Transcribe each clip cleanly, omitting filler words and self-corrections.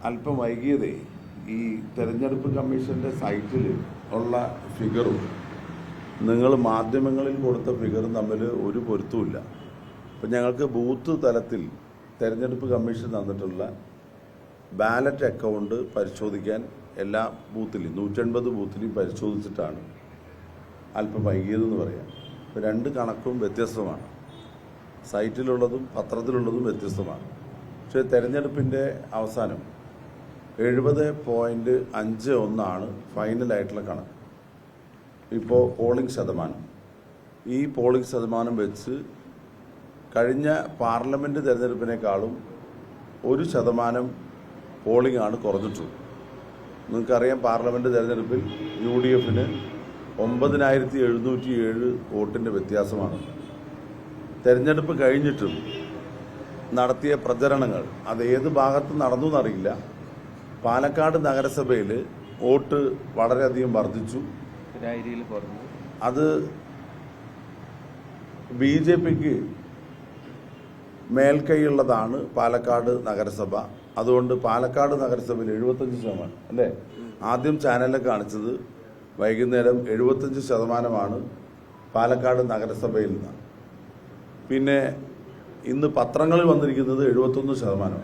അല്പം വൈകിയതേ ഈ തെരഞ്ഞെടുപ്പ് കമ്മീഷന്റെ സൈറ്റിൽ ഉള്ള ഫിഗറും നിങ്ങൾ മാധ്യമങ്ങളിൽ കൊടുത്ത ഫിഗറും തമ്മിൽ ഒരു പൊരുത്തമില്ല. അപ്പം ഞങ്ങൾക്ക് ബൂത്ത് തലത്തിൽ തെരഞ്ഞെടുപ്പ് കമ്മീഷൻ തന്നിട്ടുള്ള ബാലറ്റ് അക്കൗണ്ട് പരിശോധിക്കാൻ എല്ലാ ബൂത്തിലും 180 ബൂത്തിലും പരിശോധിച്ചിട്ടാണ് അല്പം വൈകിയതെന്ന് പറയാം. ഇപ്പോൾ രണ്ട് കണക്കും വ്യത്യസ്തമാണ്. സൈറ്റിലുള്ളതും പത്രത്തിലുള്ളതും വ്യത്യസ്തമാണ്. പക്ഷേ തെരഞ്ഞെടുപ്പിൻ്റെ അവസാനം 70.51 ഫൈനലായിട്ടുള്ള കണക്ക്. ഇപ്പോൾ പോളിംഗ് ശതമാനം, ഈ പോളിംഗ് ശതമാനം വെച്ച് കഴിഞ്ഞ പാർലമെൻറ്റ് തെരഞ്ഞെടുപ്പിനേക്കാളും 1% പോളിംഗ് ആണ് കുറഞ്ഞിട്ടുള്ളത്. നിങ്ങൾക്കറിയാം, പാർലമെൻറ്റ് തെരഞ്ഞെടുപ്പിൽ UDFന് 9707 വോട്ടിൻ്റെ വ്യത്യാസമാണ്. തെരഞ്ഞെടുപ്പ് കഴിഞ്ഞിട്ടും നടത്തിയ പ്രചരണങ്ങൾ അത് ഏത് ഭാഗത്ത് നടന്നു എന്നറിയില്ല. പാലക്കാട് നഗരസഭയിൽ വോട്ട് വളരെയധികം വർദ്ധിച്ചു. അത് BJPക്ക് മേൽക്കൈയുള്ളതാണ് പാലക്കാട് നഗരസഭ. അതുകൊണ്ട് പാലക്കാട് നഗരസഭയിൽ 75% അല്ലേ? ആദ്യം ചാനലിൽ കാണിച്ചത് വൈകുന്നേരം 75% പാലക്കാട് നഗരസഭയിൽ നിന്ന്. പിന്നെ ഇന്ന് പത്രങ്ങളിൽ വന്നിരിക്കുന്നത് 71%.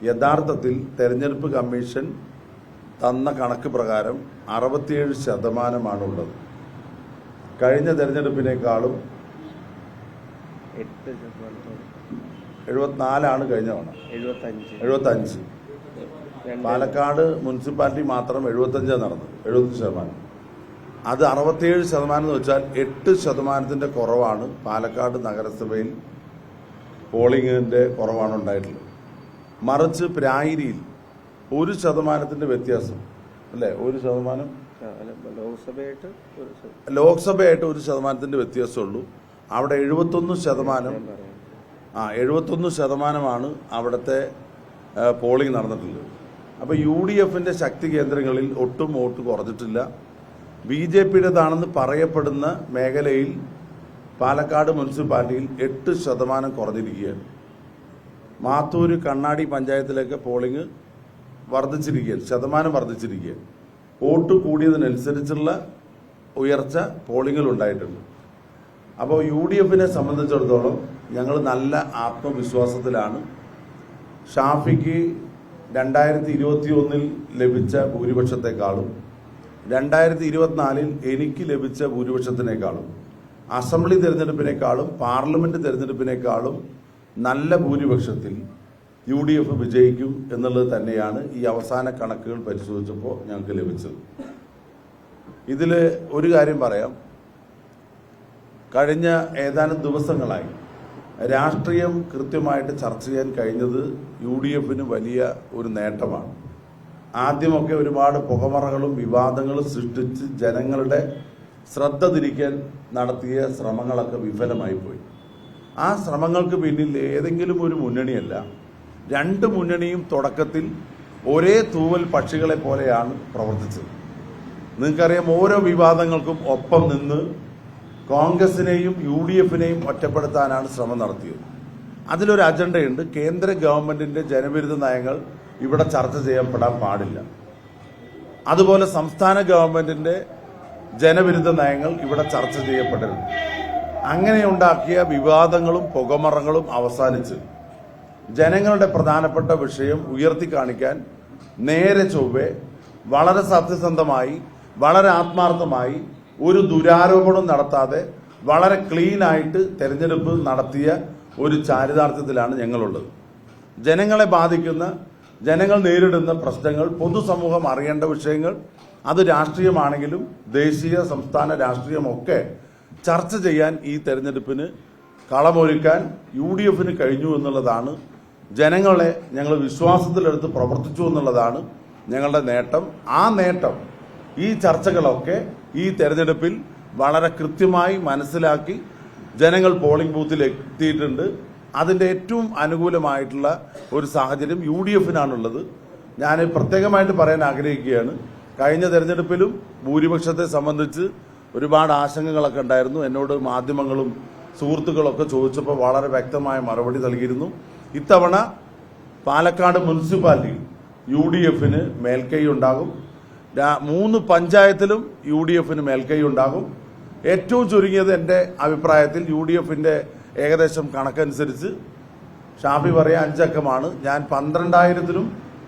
യഥാർത്ഥത്തിൽ തെരഞ്ഞെടുപ്പ് കമ്മീഷൻ തന്ന കണക്ക് പ്രകാരം 67% ഉള്ളത്. കഴിഞ്ഞ തെരഞ്ഞെടുപ്പിനേക്കാളും 74 കഴിഞ്ഞ തവണ 75. പാലക്കാട് മുനിസിപ്പാലിറ്റി മാത്രം 75 നടന്നത്, 75%. അത് 67% എന്ന് വെച്ചാൽ 8% കുറവാണ് പാലക്കാട് നഗരസഭയിൽ പോളിംഗിന്റെ കുറവാണ് ഉണ്ടായിട്ടുള്ളത്. മറിച്ച് പ്രായിരിയിൽ 1% വ്യത്യാസം അല്ലേ? 1% ലോക്സഭയായിട്ട് 1% വ്യത്യാസമുള്ളൂ. അവിടെ 71% അവിടുത്തെ പോളിംഗ് നടന്നിട്ടുള്ളത്. അപ്പോൾ UDFന്റെ ശക്തി കേന്ദ്രങ്ങളിൽ ഒട്ടും വോട്ട് കുറഞ്ഞിട്ടില്ല. BJPയുടേതാണെന്ന് പറയപ്പെടുന്ന മേഖലയിൽ പാലക്കാട് മുനിസിപ്പാലിറ്റിയിൽ 8% കുറഞ്ഞിരിക്കുകയാണ്. മാത്തൂര് കണ്ണാടി പഞ്ചായത്തിലേക്ക് പോളിംഗ് വർദ്ധിച്ചിരിക്കുകയാണ്, ശതമാനം വർദ്ധിച്ചിരിക്കുകയാണ്. വോട്ട് കൂടിയതിനനുസരിച്ചുള്ള ഉയർച്ച പോളിംഗിൽ ഉണ്ടായിട്ടുണ്ട്. അപ്പോൾ UDFനെ സംബന്ധിച്ചിടത്തോളം ഞങ്ങൾ നല്ല ആത്മവിശ്വാസത്തിലാണ്. ഷാഫിക്ക് 2021 ലഭിച്ച ഭൂരിപക്ഷത്തെക്കാളും 2024 എനിക്ക് ലഭിച്ച ഭൂരിപക്ഷത്തിനേക്കാളും അസംബ്ലി തെരഞ്ഞെടുപ്പിനേക്കാളും പാർലമെന്റ് തെരഞ്ഞെടുപ്പിനേക്കാളും നല്ല ഭൂരിപക്ഷത്തിൽ UDF വിജയിക്കും എന്നുള്ളത് തന്നെയാണ് ഈ അവസാന കണക്കുകൾ പരിശോധിച്ചപ്പോൾ ഞങ്ങൾക്ക് ലഭിച്ചത്. ഇതിൽ ഒരു കാര്യം പറയാം. കഴിഞ്ഞ ഏതാനും ദിവസങ്ങളായി രാഷ്ട്രീയം കൃത്യമായിട്ട് ചർച്ച ചെയ്യാൻ കഴിഞ്ഞത് UDFന് വലിയ ഒരു നേട്ടമാണ്. ആദ്യമൊക്കെ ഒരുപാട് പുകമറകളും വിവാദങ്ങളും സൃഷ്ടിച്ച് ജനങ്ങളുടെ ശ്രദ്ധ തിരിക്കാൻ നടത്തിയ ശ്രമങ്ങളൊക്കെ വിഫലമായി പോയി. ആ ശ്രമങ്ങൾക്ക് പിന്നിൽ ഏതെങ്കിലും ഒരു മുന്നണിയല്ല, രണ്ട് മുന്നണിയും തുടക്കത്തിൽ ഒരേ തൂവൽ പക്ഷികളെ പോലെയാണ് പ്രവർത്തിച്ചത്. നിങ്ങൾക്കറിയാം, ഓരോ വിവാദങ്ങൾക്കും ഒപ്പം നിന്ന് കോൺഗ്രസിനെയും UDFനെയും ഒറ്റപ്പെടുത്താനാണ് ശ്രമം നടത്തിയത്. അതിലൊരു അജണ്ടയുണ്ട്. കേന്ദ്ര ഗവൺമെന്റിന്റെ ജനവിരുദ്ധ നയങ്ങൾ ഇവിടെ ചർച്ച ചെയ്യപ്പെടാൻ പാടില്ല. അതുപോലെ സംസ്ഥാന ഗവൺമെന്റിന്റെ ജനവിരുദ്ധ നയങ്ങൾ ഇവിടെ ചർച്ച ചെയ്യപ്പെടരുത്. അങ്ങനെ ഉണ്ടാക്കിയ വിവാദങ്ങളും പുകമറകളും അവസാനിച്ച് ജനങ്ങളുടെ പ്രധാനപ്പെട്ട വിഷയം ഉയർത്തി കാണിക്കാൻ നേരെ ചൊവ്വെ വളരെ സത്യസന്ധമായി വളരെ ആത്മാർത്ഥമായി ഒരു ദുരാരോപണം നടത്താതെ വളരെ ക്ലീനായിട്ട് തെരഞ്ഞെടുപ്പ് നടത്തിയ ഒരു ചാരിതാർത്ഥ്യത്തിലാണ് ഞങ്ങളുള്ളത്. ജനങ്ങളെ ബാധിക്കുന്ന, ജനങ്ങൾ നേരിടുന്ന പ്രശ്നങ്ങൾ, പൊതുസമൂഹം അറിയേണ്ട വിഷയങ്ങൾ, അത് രാഷ്ട്രീയമാണെങ്കിലും ദേശീയ സംസ്ഥാന രാഷ്ട്രീയമൊക്കെ ചർച്ച ചെയ്യാൻ ഈ തെരഞ്ഞെടുപ്പിന് കളമൊരുക്കാൻ UDFന് കഴിഞ്ഞു എന്നുള്ളതാണ്. ജനങ്ങളെ ഞങ്ങൾ വിശ്വാസത്തിലെടുത്ത് പ്രവർത്തിച്ചു എന്നുള്ളതാണ് ഞങ്ങളുടെ നേട്ടം. ആ നേട്ടം, ഈ ചർച്ചകളൊക്കെ ഈ തെരഞ്ഞെടുപ്പിൽ വളരെ കൃത്യമായി മനസ്സിലാക്കി ജനങ്ങൾ പോളിംഗ് ബൂത്തിൽ എത്തിയിട്ടുണ്ട്. അതിന്റെ ഏറ്റവും അനുകൂലമായിട്ടുള്ള ഒരു സാഹചര്യം UDFനാണുള്ളത്. ഞാൻ പ്രത്യേകമായിട്ട് പറയാൻ ആഗ്രഹിക്കുകയാണ്. കഴിഞ്ഞ തെരഞ്ഞെടുപ്പിലും ഭൂരിപക്ഷത്തെ സംബന്ധിച്ച് ഒരുപാട് ആശങ്കകളൊക്കെ ഉണ്ടായിരുന്നു. എന്നോട് മാധ്യമങ്ങളും സുഹൃത്തുക്കളൊക്കെ ചോദിച്ചപ്പോൾ വളരെ വ്യക്തമായ മറുപടി നൽകിയിരുന്നു. ഇത്തവണ പാലക്കാട് മുനിസിപ്പാലിറ്റി UDF മേൽക്കൈ ഉണ്ടാകും. 3 പഞ്ചായത്തിലും UDF മേൽക്കൈ ഉണ്ടാകും. ഏറ്റവും ചുരുങ്ങിയത് എൻ്റെ അഭിപ്രായത്തിൽ UDF ഏകദേശം കണക്കനുസരിച്ച് ഷാഫി പറയാൻ 5 അക്കമാണ്. ഞാൻ 12,000-നും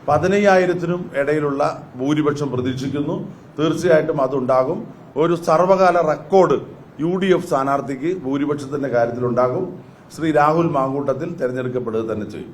15,000-നും ഇടയിലുള്ള ഭൂരിപക്ഷം പ്രതീക്ഷിക്കുന്നു. തീർച്ചയായിട്ടും അതുണ്ടാകും. ഒരു സർവകാല റെക്കോർഡ് UDF സ്ഥാനാർത്ഥിക്ക് ഭൂരിപക്ഷത്തിന്റെ കാര്യത്തിലുണ്ടാകും. ശ്രീ രാഹുൽ മാങ്കൂട്ടത്തിൽ തെരഞ്ഞെടുക്കപ്പെടുക തന്നെ ചെയ്യും.